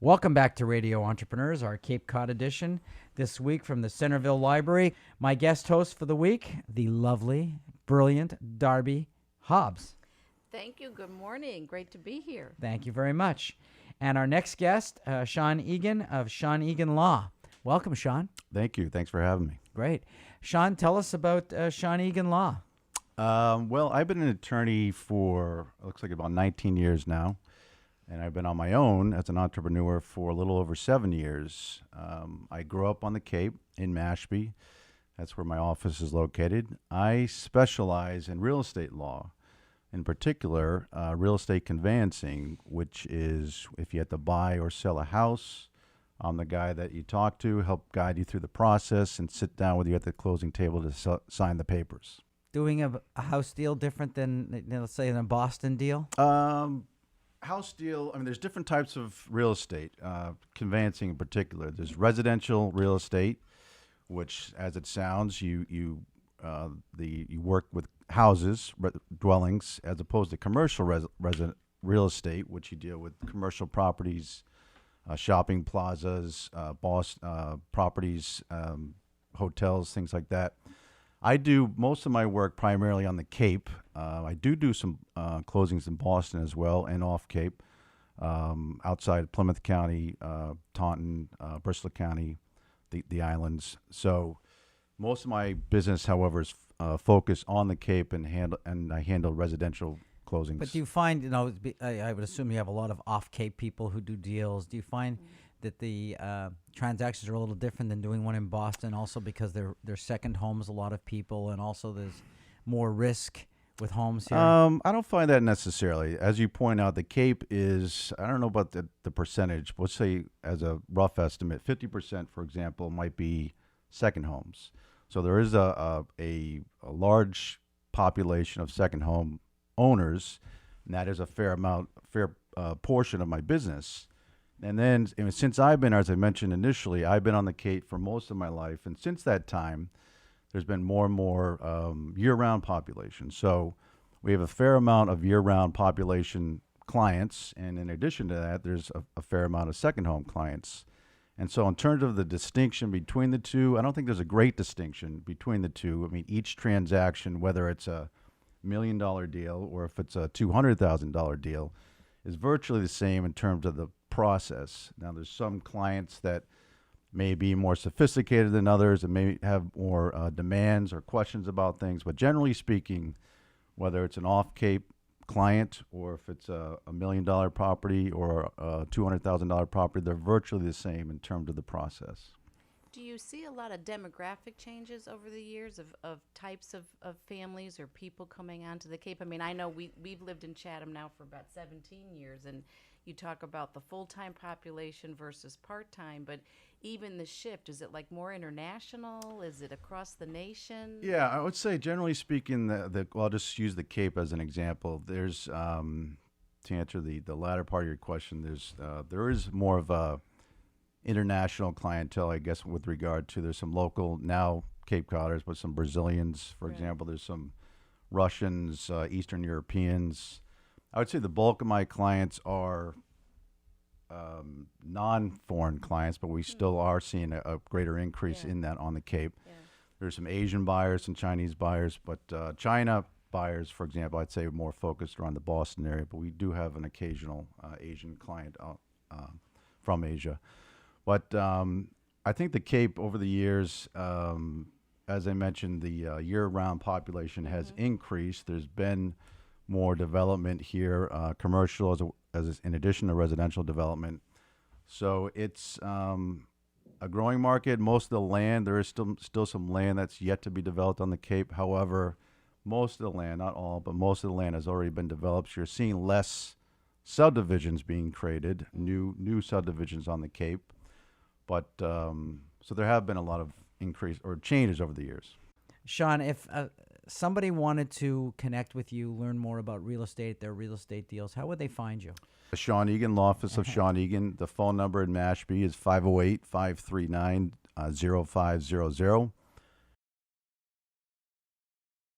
Welcome back to Radio Entrepreneurs, our Cape Cod edition. This week from the Centerville Library, my guest host for the week, the lovely, brilliant Darby Hobbs. Thank you. Good morning. Great to be here. Thank you very much. And our next guest, Sean Eagan of Sean Eagan Law. Welcome, Sean. Thank you. Thanks for having me. Great. Sean, tell us about Sean Eagan Law. Well, I've been an attorney for, looks like about 19 years now. And I've been on my own as an entrepreneur for a little over 7 years. I grew up on the Cape in Mashpee. That's where my office is located. I specialize in real estate law, in particular, real estate conveyancing, which is if you have to buy or sell a house, I'm the guy that you talk to, help guide you through the process, and sit down with you at the closing table to sign the papers. Doing a house deal different than, let's say, a Boston deal? House deal, I mean, there's different types of real estate, conveyancing in particular. There's residential real estate, which, as it sounds, you work with houses, dwellings, as opposed to commercial real estate, which you deal with commercial properties, shopping plazas, properties, hotels, things like that. I do most of my work primarily on the Cape. I do some closings in Boston as well, and off Cape, outside Plymouth County, Taunton, Bristol County, the islands. So most of my business, however, is focused on the Cape, and I handle residential closings. But do you find, I would assume you have a lot of off-Cape people who do deals. Do you find that the transactions are a little different than doing one in Boston, also because they're second homes, a lot of people, and also there's more risk with homes here? I don't find that necessarily. As you point out, the Cape is, I don't know about the percentage, but let's say as a rough estimate, 50%, for example, might be second homes. So there is a large population of second home owners, and that is a fair portion of my business. And then, since I've been, as I mentioned initially, I've been on the Cape for most of my life. And since that time, there's been more and more year-round population. So we have a fair amount of year-round population clients. And in addition to that, there's a fair amount of second home clients. And so in terms of the distinction between the two, I don't think there's a great distinction between the two. I mean, each transaction, whether it's a $1 million deal or if it's a $200,000 deal, is virtually the same in terms of the process. Now, there's some clients that may be more sophisticated than others and may have more demands or questions about things. But generally speaking, whether it's an off-Cape client or if it's a $1 million property or a $200,000 property, they're virtually the same in terms of the process. Do you see a lot of demographic changes over the years of types of families or people coming onto the Cape? I mean, I know we've lived in Chatham now for about 17 years, and you talk about the full-time population versus part-time, but even the shift, is it like more international? Is it across the nation? Yeah, I would say generally speaking, well, I'll just use the Cape as an example. There's, to answer the latter part of your question, there is more of a international clientele, I guess, with regard to, there's some local, now Cape Codders, but some Brazilians, for example. There's some Russians, Eastern Europeans. I would say the bulk of my clients are non-foreign clients, but we still are seeing a greater increase in that on the Cape. Yeah. There's some Asian buyers, some Chinese buyers, but China buyers, for example, I'd say more focused around the Boston area, but we do have an occasional Asian client from Asia. But I think the Cape over the years, as I mentioned, the year-round population has increased. There's been more development here, commercial as in addition to residential development. So it's a growing market. Most of the land, there is still some land that's yet to be developed on the Cape. However, most of the land, not all, but most of the land has already been developed. So you're seeing less subdivisions being created, new subdivisions on the Cape. But so there have been a lot of increase or changes over the years. Sean, if somebody wanted to connect with you, learn more about real estate, their real estate deals, how would they find you? The Sean Eagan Law Office of Sean Eagan. The phone number in Mashpee is 508-539-0500.